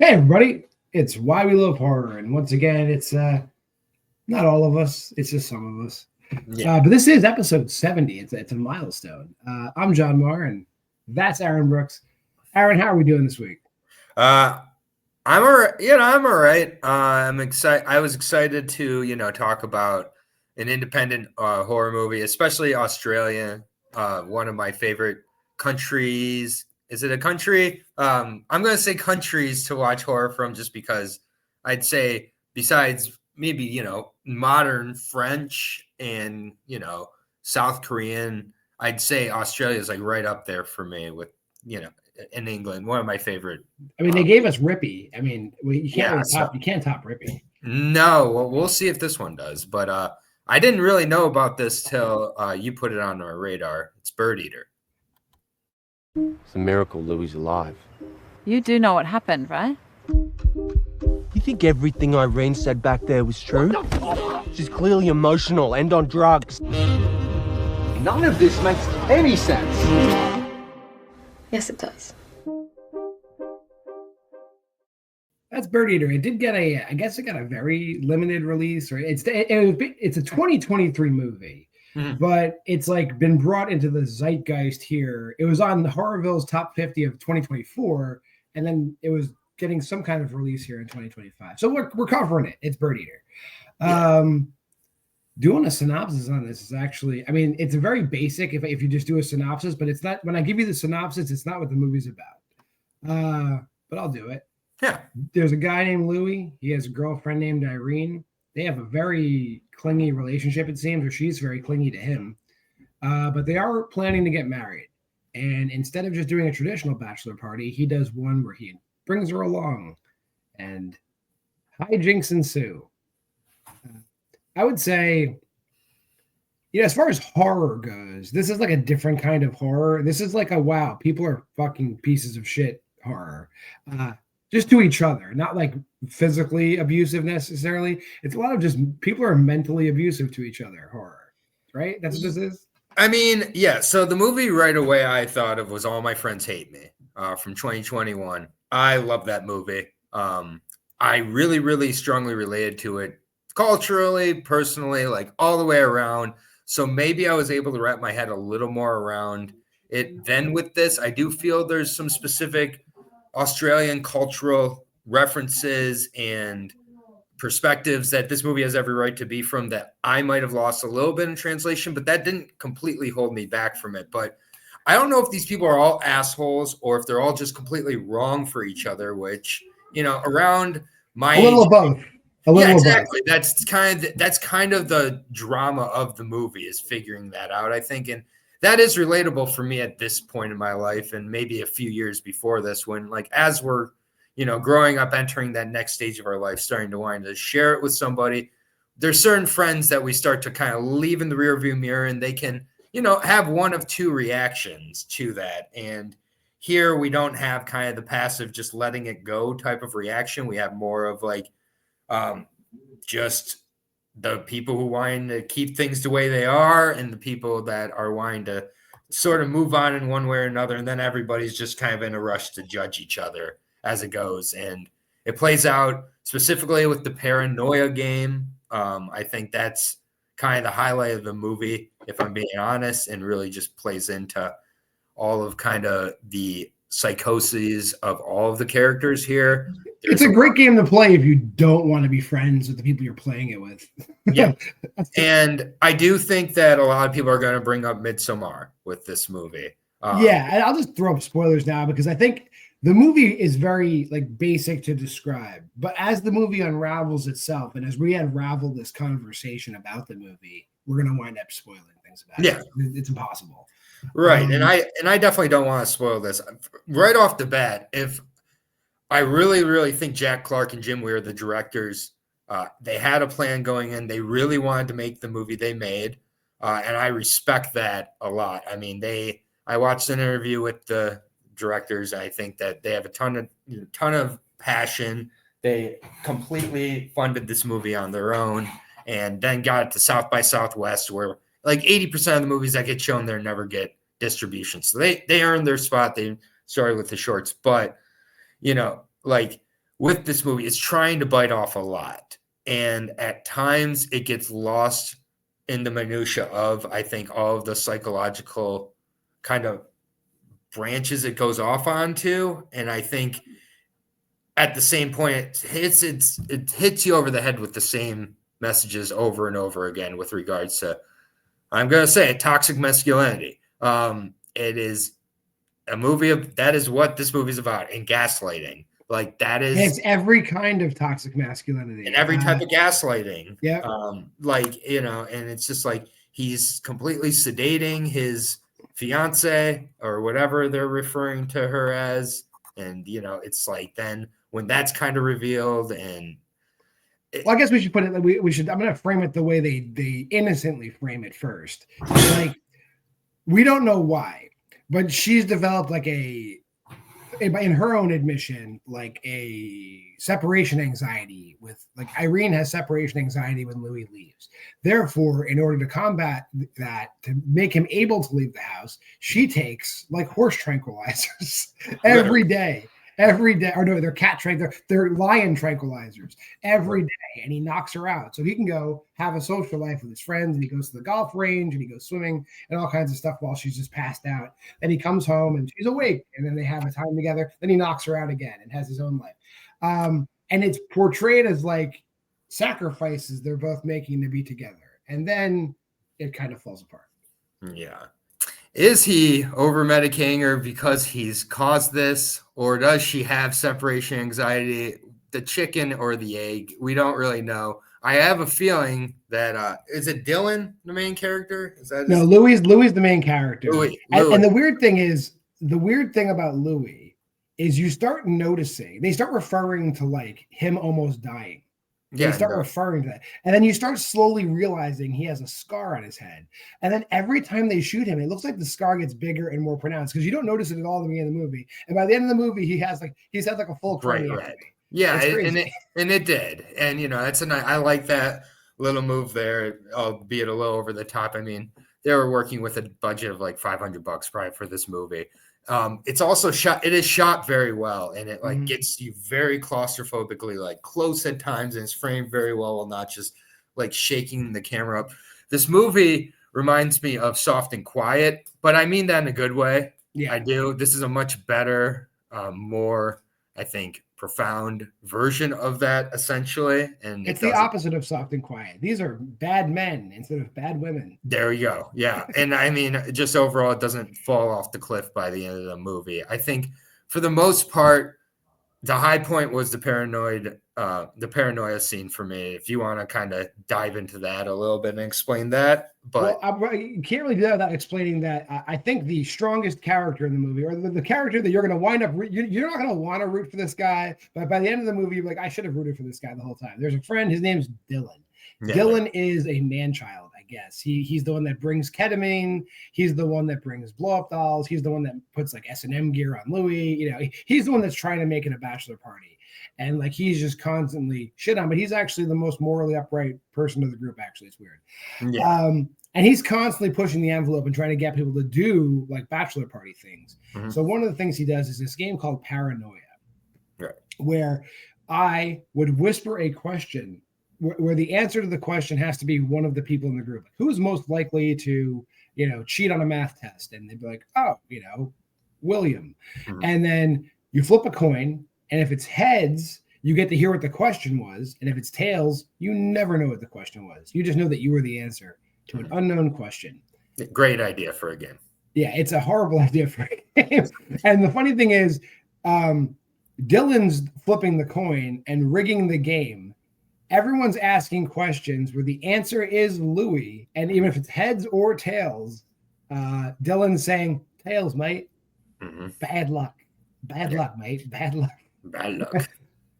Hey everybody, it's Why We Love Horror, and once again, it's not all of us; it's just some of us. Yeah. But this is episode 70. It's a milestone. I'm JWMaher, and that's Aaron Brooks. Aaron, how are we doing this week? I'm all right. I'm all right. I'm excited. I was excited to talk about an independent horror movie, especially Australia. One of my favorite countries. Is it a country? I'm going to say countries to watch horror from, just because I'd say besides maybe modern French and South Korean, I'd say Australia is like right up there for me with in England, one of my favorite. I mean, they gave us Rippy. I mean, you can't so, you can't top Rippy. No, well, we'll see if this one does. But I didn't really know about this till you put it on our radar. It's Birdeater. It's a miracle Louie's alive. You do know what happened, right? You think everything Irene said back there was true? She's clearly emotional and on drugs. None of this makes any sense. Yes, it does. That's Birdeater. It did get I guess it got a very limited release, right? It's a 2023 movie. Mm-hmm. But it's like been brought into the zeitgeist here. It was on Horrorville's top 50 of 2024, and then it was getting some kind of release here in 2025. So we're covering it. It's Birdeater. Yeah. Doing a synopsis on this is actually, I mean, it's very basic if you just do a synopsis, but it's not, when I give you the synopsis, it's not what the movie's about. But I'll do it. Yeah. There's a guy named Louis. He has a girlfriend named Irene. They have a very clingy relationship, it seems, or she's very clingy to him. But they are planning to get married. And instead of just doing a traditional bachelor party, he does one where he brings her along and hijinks ensue. I would say, as far as horror goes, this is like a different kind of horror. This is like a, wow, people are fucking pieces of shit horror. Just to each other, not like physically abusive necessarily. It's a lot of just people are mentally abusive to each other horror, right? That's what this is. I mean, yeah. So the movie right away I thought of was All My Friends Hate Me from 2021. I love that movie. I really, really strongly related to it culturally, personally, like all the way around. So maybe I was able to wrap my head a little more around it. Then with this, I do feel there's some specific Australian cultural references and perspectives that this movie has every right to be from that I might have lost a little bit in translation, but that didn't completely hold me back from it. But I don't know if these people are all assholes or if they're all just completely wrong for each other, which, around my a little age, of both. Yeah, exactly. That's kind of the drama of the movie, is figuring that out, I think. And that is relatable for me at this point in my life, and maybe a few years before this, when, like, as we're, growing up, entering that next stage of our life, starting to want to share it with somebody, there's certain friends that we start to kind of leave in the rearview mirror, and they can, have one of two reactions to that. And here we don't have kind of the passive, just letting it go type of reaction. We have more of like, just the people who want to keep things the way they are and the people that are wanting to sort of move on in one way or another. And then everybody's just kind of in a rush to judge each other as it goes. And it plays out specifically with the paranoia game. I think that's kind of the highlight of the movie, if I'm being honest, and really just plays into all of kind of the psychoses of all of the characters here. It's a great game to play if you don't want to be friends with the people you're playing it with. Yeah. And I do think that a lot of people are going to bring up Midsommar with this movie. Yeah, and I'll just throw up spoilers now because I think the movie is very like basic to describe. But as the movie unravels itself, and as we unravel this conversation about the movie, we're going to wind up spoiling things about it. It's impossible. Right. And I definitely don't want to spoil this. Right off the bat, if I really, really think Jack Clark and Jim Weir, the directors, they had a plan going in. They really wanted to make the movie they made. And I respect that a lot. I mean, I watched an interview with the directors. I think that they have a ton of passion. They completely funded this movie on their own and then got it to South by Southwest, where like 80% of the movies that get shown there never get distribution. So they earned their spot. They started with the shorts, but like with this movie, it's trying to bite off a lot. And at times it gets lost in the minutia of, I think, all of the psychological kind of branches it goes off onto. And I think at the same point, it hits you over the head with the same messages over and over again with regards to, I'm going to say it, toxic masculinity. It is a movie that is what this movie is about, and gaslighting. Like that is, it's every kind of toxic masculinity and every type of gaslighting. Yeah. Like, you know, and it's just like he's completely sedating his fiance or whatever they're referring to her as. And, you know, it's like then when that's kind of revealed and well, I guess we should put it, we should, I'm going to frame it the way they innocently frame it first. Like, we don't know why, but she's developed like in her own admission, like a separation anxiety with, like, Irene has separation anxiety when Louis leaves. Therefore, in order to combat that, to make him able to leave the house, she takes like horse tranquilizers every day. Or no, they're they're lion tranquilizers every day, and he knocks her out so he can go have a social life with his friends, and he goes to the golf range and he goes swimming and all kinds of stuff while she's just passed out. Then he comes home and she's awake, and then they have a time together. Then he knocks her out again and has his own life. And it's portrayed as like sacrifices they're both making to be together, and then it kind of falls apart. Yeah. Is he over medicating her because he's caused this, or does she have separation anxiety? The chicken or the egg? We don't really know. I have a feeling that is it Dylan, the main character? Is that no? Louis the main character. Louis. And the weird thing about Louis is you start noticing they start referring to like him almost dying. They start referring to that. And then you start slowly realizing he has a scar on his head. And then every time they shoot him, it looks like the scar gets bigger and more pronounced because you don't notice it at all in the beginning of the movie. And by the end of the movie, he's had like a full craniectomy. Yeah, and it did. And, you know, I like that little move there, albeit a little over the top. I mean, they were working with a budget of like $500 probably for this movie. It's also it is shot very well, and it like gets you very claustrophobically like close at times, and it's framed very well while not just like shaking the camera up. This movie reminds me of Soft and Quiet, but I mean that in a good way. Yeah, I do. This is a much better, more, I think, profound version of that, essentially. And it's the opposite of Soft and Quiet. These are bad men instead of bad women. There you go. Yeah. And I mean, just overall, it doesn't fall off the cliff by the end of the movie. I think for the most part, the high point was the paranoia scene for me. If you want to kind of dive into that a little bit and explain that, but you can't really do that without explaining that. I think the strongest character in the movie, or the character that you're going to wind up, you're not going to want to root for this guy, but by the end of the movie, you're like, I should have rooted for this guy the whole time. There's a friend, his name's Dylan. Yeah. Dylan is a man-child, I guess. He's the one that brings ketamine. He's the one that brings blow-up dolls. He's the one that puts like S&M gear on Louis. You know, he's the one that's trying to make it a bachelor party. And like he's just constantly shit on, but he's actually the most morally upright person of the group. Actually, it's weird. Yeah. And he's constantly pushing the envelope and trying to get people to do like bachelor party things. Mm-hmm. So one of the things he does is this game called Paranoia, right, where I would whisper a question where the answer to the question has to be one of the people in the group. Like, who's most likely to, you know, cheat on a math test? And they'd be like, oh, you know, William. Mm-hmm. And then you flip a coin. And if it's heads, you get to hear what the question was. And if it's tails, you never know what the question was. You just know that you were the answer to an unknown question. Great idea for a game. Yeah, it's a horrible idea for a game. And the funny thing is, Dylan's flipping the coin and rigging the game. Everyone's asking questions where the answer is Louis. And even if it's heads or tails, Dylan's saying, tails, mate. Mm-hmm. Bad luck. Bad luck, mate. Bad luck. Bad luck.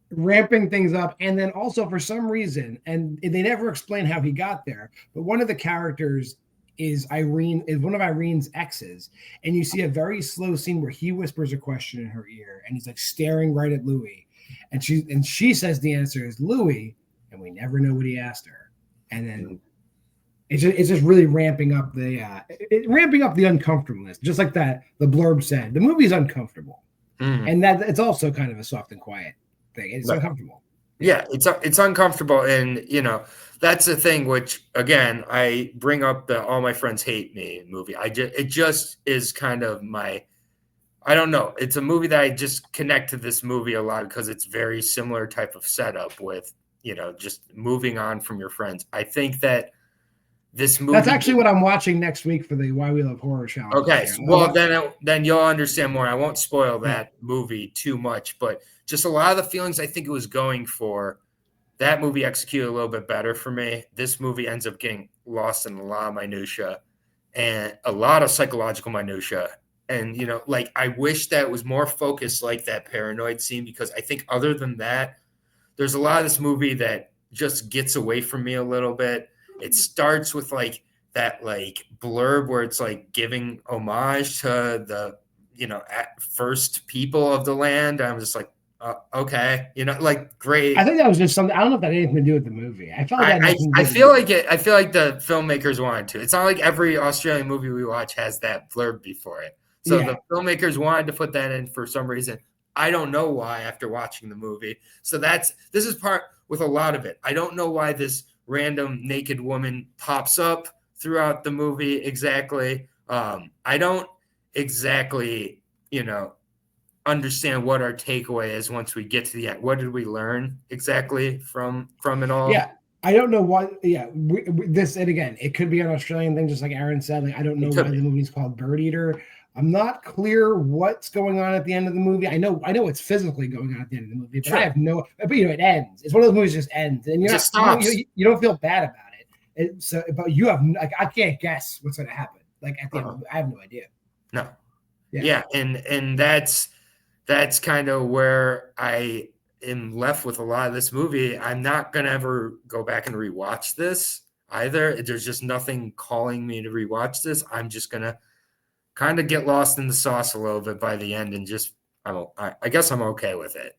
Ramping things up. And then also for some reason, and they never explain how he got there, but one of the characters is one of Irene's exes. And you see a very slow scene where he whispers a question in her ear and he's like staring right at Louis. And she says the answer is Louis, and we never know what he asked her. And then it's just really ramping up the uncomfortableness, just like that the blurb said. The movie's uncomfortable. Mm. And that it's also kind of a Soft and Quiet thing. It's Right. uncomfortable. Yeah, it's uncomfortable, and that's the thing. Which again, I bring up the "All My Friends Hate Me" movie. It just is kind of my. I don't know. It's a movie that I just connect to this movie a lot because it's very similar type of setup with just moving on from your friends. I think that this movie. That's actually what I'm watching next week for the Why We Love Horror challenge. Okay, well then you'll understand more. I won't spoil that movie too much, but just a lot of the feelings I think it was going for. That movie executed a little bit better for me. This movie ends up getting lost in a lot of minutia and a lot of psychological minutia. And I wish that it was more focused like that paranoid scene, because I think other than that, there's a lot of this movie that just gets away from me a little bit. It starts with that blurb where it's giving homage to the first people of the land. I'm just like, okay, great. I think that was just something. I don't know if that had anything to do with the movie. I felt like I feel like it. I feel like the filmmakers wanted to. It's not like every Australian movie we watch has that blurb before it. So the filmmakers wanted to put that in for some reason. I don't know why after watching the movie. So this is part with a lot of it. I don't know why this random naked woman pops up throughout the movie exactly. I don't exactly, understand what our takeaway is once we get to the end. What did we learn exactly from it all? Yeah, I don't know what. Yeah, this, and again, it could be an Australian thing, just like Aaron said. I don't know why the movie's called Birdeater. I'm not clear what's going on at the end of the movie. I know it's physically going on at the end of the movie, but I have no. But it ends. It's one of those movies that just ends, and you don't feel bad about it. So, but you have I can't guess what's going to happen. At the end, I have no idea. No. Yeah, and that's kind of where I am left with a lot of this movie. I'm not going to ever go back and rewatch this either. There's just nothing calling me to rewatch this. I'm just going to kind of get lost in the sauce a little bit by the end, and just I guess I'm okay with it.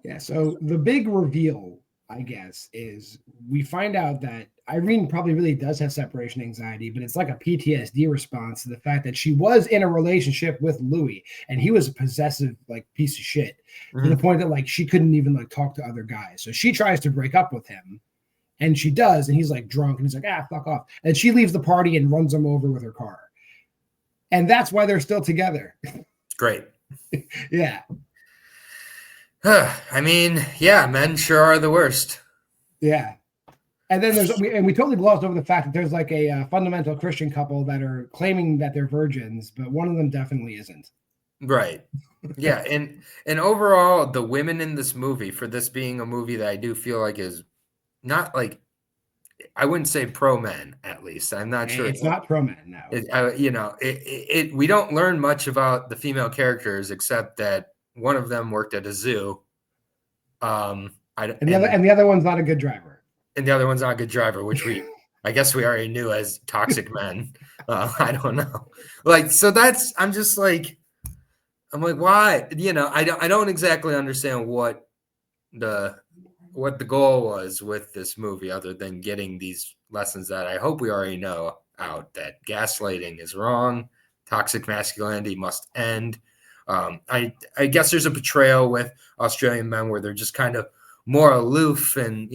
Yeah, so the big reveal, I guess, is we find out that Irene probably really does have separation anxiety, but it's like a PTSD response to the fact that she was in a relationship with Louis, and he was a possessive piece of shit to the point that she couldn't even talk to other guys. So she tries to break up with him, and she does, and he's drunk, and he's like, fuck off. And she leaves the party and runs him over with her car. And that's why they're still together. Great. Yeah. I mean, yeah, men sure are the worst. Yeah. And then we totally glossed over the fact that there's a fundamental Christian couple that are claiming that they're virgins, but one of them definitely isn't. Right. Yeah. And overall, the women in this movie, for this being a movie that I do feel like is not I wouldn't say pro men, at least. I'm not sure. It's not pro men, no. We don't learn much about the female characters except that one of them worked at a zoo. And the other one's not a good driver. And the other one's not a good driver, which I guess we already knew as toxic men. I don't know. So I'm just I'm why? I don't exactly understand what the goal was with this movie, other than getting these lessons that I hope we already know out, that gaslighting is wrong, toxic masculinity must end. I guess there's a portrayal with Australian men where they're just kind of more aloof and,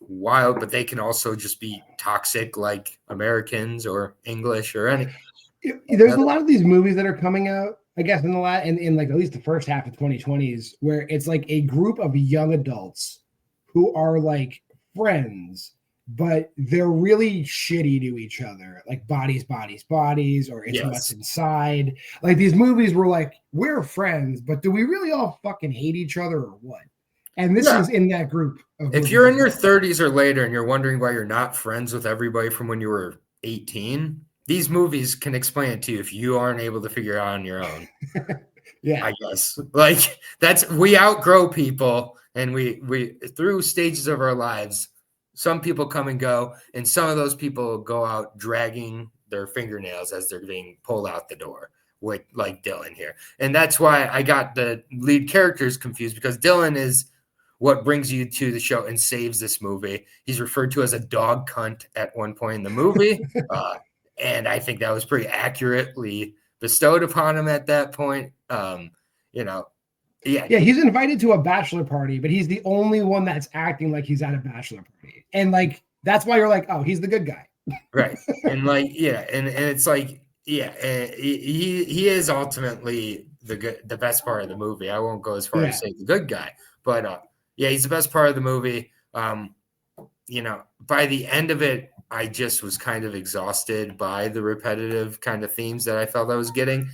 wild, but they can also just be toxic like Americans or English or any. There's a lot of these movies that are coming out, I guess, in at least the first half of 2020s, where it's a group of young adults who are friends, but they're really shitty to each other, bodies, or it's what's inside. These movies were we're friends, but do we really all fucking hate each other or what? And this is in that group. If you're in your 30s or later and you're wondering why you're not friends with everybody from when you were 18, these movies can explain it to you if you aren't able to figure it out on your own. Yeah, I guess we outgrow people, and we through stages of our lives, some people come and go, and some of those people go out dragging their fingernails as they're being pulled out the door, with Dylan here. And that's why I got the lead characters confused, because Dylan is what brings you to the show and saves this movie. He's referred to as a dog cunt at one point in the movie. And I think that was pretty accurately bestowed upon him at that point. Yeah. Yeah, he's invited to a bachelor party, but he's the only one that's acting like he's at a bachelor party. And like that's why you're like, oh, he's the good guy. Right. And like, yeah, and it's like, yeah, he is ultimately the best part of the movie. I won't go as far as say the good guy, but yeah, he's the best part of the movie. You know, by the end of it, I just was kind of exhausted by the repetitive kind of themes that I felt I was getting.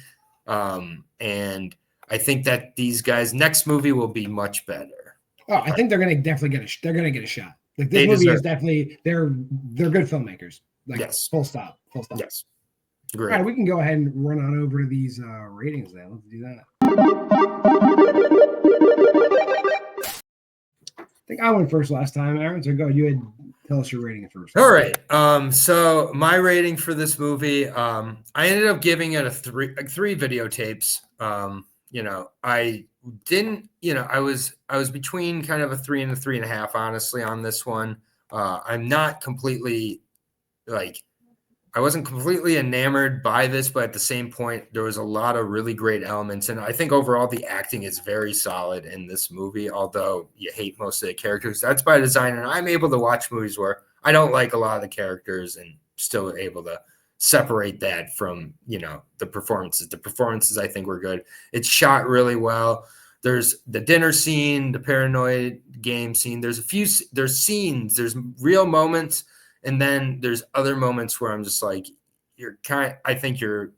And I think that these guys' next movie will be much better. Oh, I think they're gonna definitely get a shot. Like this movie is definitely they're good filmmakers. Like yes. Full stop. Yes. Great. All right, we can go ahead and run on over to these ratings then. Let's do that. I think I went first last time, Aaron. So go. You had tell us your rating first. All right. So my rating for this movie, I ended up giving it three videotapes. You know, I didn't. You know, I was between kind of a 3 and a 3.5, honestly, on this one. I'm not completely I wasn't completely enamored by this, but at the same point, there was a lot of really great elements. And I think overall the acting is very solid in this movie, although you hate most of the characters. That's by design. And I'm able to watch movies where I don't like a lot of the characters and still able to separate that from, you know, the performances. The performances I think were good. It's shot really well. There's the dinner scene, the paranoid game scene. There's scenes, there's real moments. And then there's other moments where I'm just like, I think you're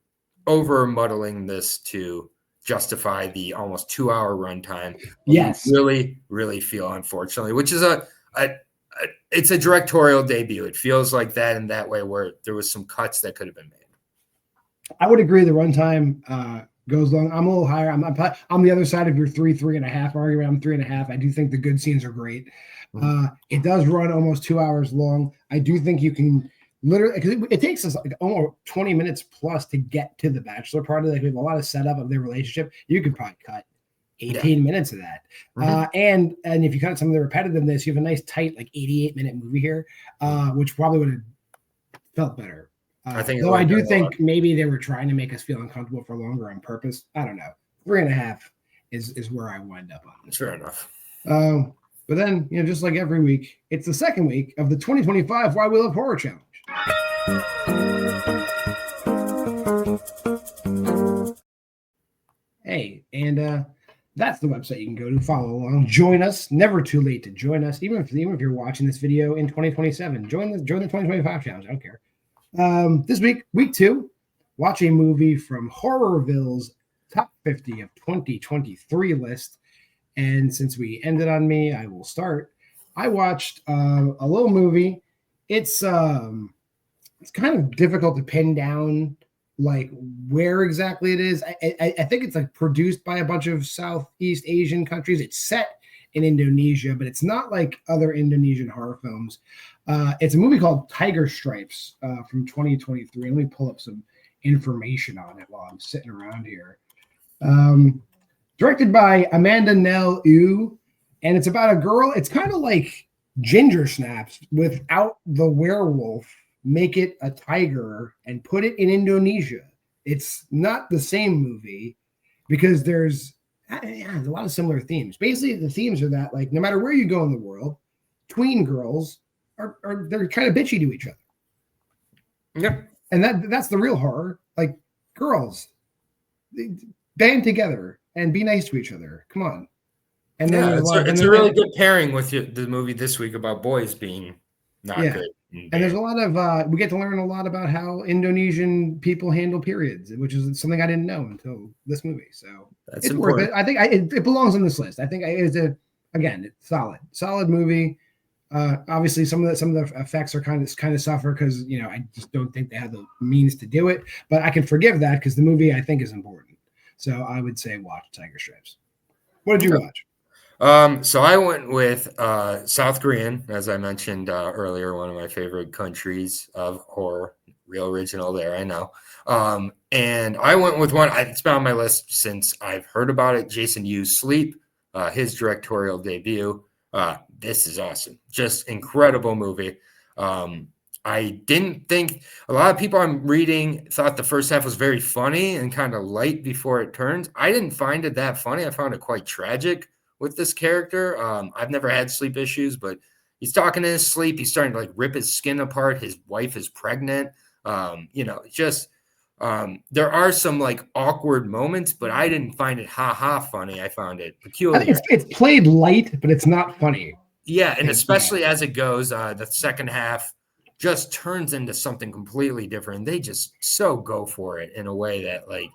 over muddling this to justify the almost 2-hour runtime. Yes. You really, really feel, unfortunately, which is it's a directorial debut. It feels like that in that way where there was some cuts that could have been made. I would agree. The runtime goes long. I'm a little higher. I'm the other side of your 3.5 argument. I'm 3.5. I do think the good scenes are great. It does run almost 2 hours long. I do think you can literally, because it takes us like almost 20 minutes plus to get to the bachelor party. Like we have a lot of setup of their relationship. You could probably cut 18 minutes of that. And if you cut some of the repetitiveness, you have a nice tight like 88-minute movie here, which probably would have felt better. I think, though I do think maybe they were trying to make us feel uncomfortable for longer on purpose. I don't know. 3.5 is where I wind up on. Fair enough. But then, you know, just like every week, it's the second week of the 2025 Why We Love Horror Challenge. Hey, and that's the website you can go to follow along. Join us. Never too late to join us. Even if you're watching this video in 2027, join the 2025 challenge. I don't care. This week, week 2, watch a movie from Horrorville's top 50 of 2023 list. And since we ended on me, I will start. I watched a little movie. It's kind of difficult to pin down like where exactly it is. I think it's like produced by a bunch of Southeast Asian countries. It's set in Indonesia, but it's not like other Indonesian horror films. It's a movie called Tiger Stripes from 2023. Let me pull up some information on it while I'm sitting around here. Directed by Amanda Nell Yu, and it's about a girl. It's kind of like Ginger Snaps without the werewolf. Make it a tiger and put it in Indonesia. It's not the same movie because there's a lot of similar themes. Basically, the themes are that like no matter where you go in the world, tween girls are they're kind of bitchy to each other. Yep, and that's the real horror. Like girls, they band together and be nice to each other. Come on. And then it's a really good pairing with the movie this week about boys being not good. And there's a lot of we get to learn a lot about how Indonesian people handle periods, which is something I didn't know until this movie. So it's important. Worth it. I think it belongs on this list. I think it's it's solid movie. Obviously, some of the effects are kind of suffer because I just don't think they have the means to do it. But I can forgive that because the movie I think is important. So I would say watch Tiger Stripes. What did you watch? So I went with South Korean, as I mentioned earlier, one of my favorite countries of horror. Real original there, I know. And I went with one. It's been on my list since I've heard about it. Jason Yu's Sleep, his directorial debut. This is awesome. Just incredible movie. I didn't think a lot of people I'm reading thought the first half was very funny and kind of light before it turns. I didn't find it that funny. I found it quite tragic with this character. I've never had sleep issues, but he's talking in his sleep. He's starting to like rip his skin apart. His wife is pregnant. There are some like awkward moments, but I didn't find it funny. I found it peculiar. I think it's played light, but it's not funny. Yeah, and especially as it goes, the second half just turns into something completely different. They just so go for it in a way that, like,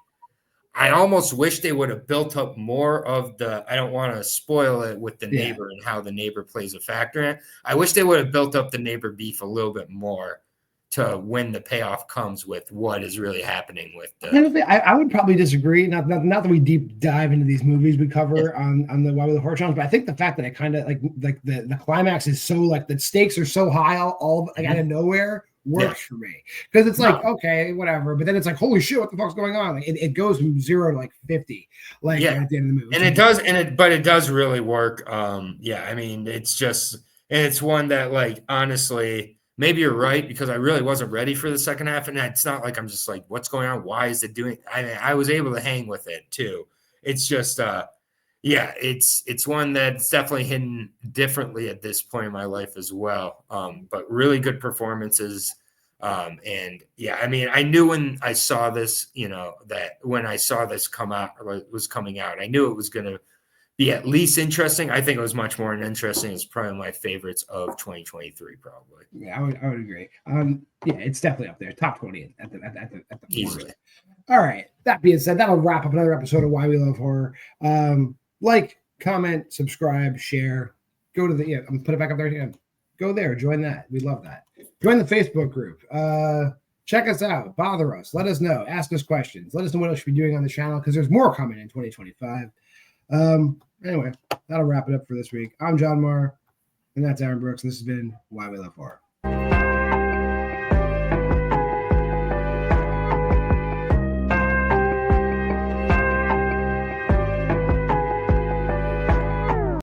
I almost wish they would have built up more of the, I don't want to spoil it with the neighbor and how the neighbor plays a factor in it. I wish they would have built up the neighbor beef a little bit more to when the payoff comes with what is really happening with the. I would probably disagree. Not that we deep dive into these movies we cover on the Why We Love Horror channel, but I think the fact that it kind of like the climax is so like the stakes are so high all like out of nowhere works for me, because it's like okay, whatever, but then it's like holy shit, what the fuck's going on? Like it goes from 0 to like 50, like at the end of the movie, and it does really work. I mean, it's one that like honestly. Maybe you're right, because I really wasn't ready for the second half, and it's not like I'm just like, what's going on? Why is it doing? I mean, I was able to hang with it too. It's just, it's one that's definitely hidden differently at this point in my life as well. But really good performances, I mean, I knew when I saw this, that when I saw this was coming out, I knew it was going to be at least interesting. I think it was much more interesting. It's probably my favorites of 2023, probably. Yeah, I would agree. It's definitely up there, top 20 at the easily. All right. That being said, that'll wrap up another episode of Why We Love Horror. Like, comment, subscribe, share. Go to the I'm gonna put it back up there again. Go there, join that. We love that. Join the Facebook group. Check us out, bother us, let us know, ask us questions, let us know what else we should be doing on the channel, because there's more coming in 2025. Anyway, that'll wrap it up for this week. I'm JWMaher, and that's Aaron Brooks, and this has been Why We Love Horror.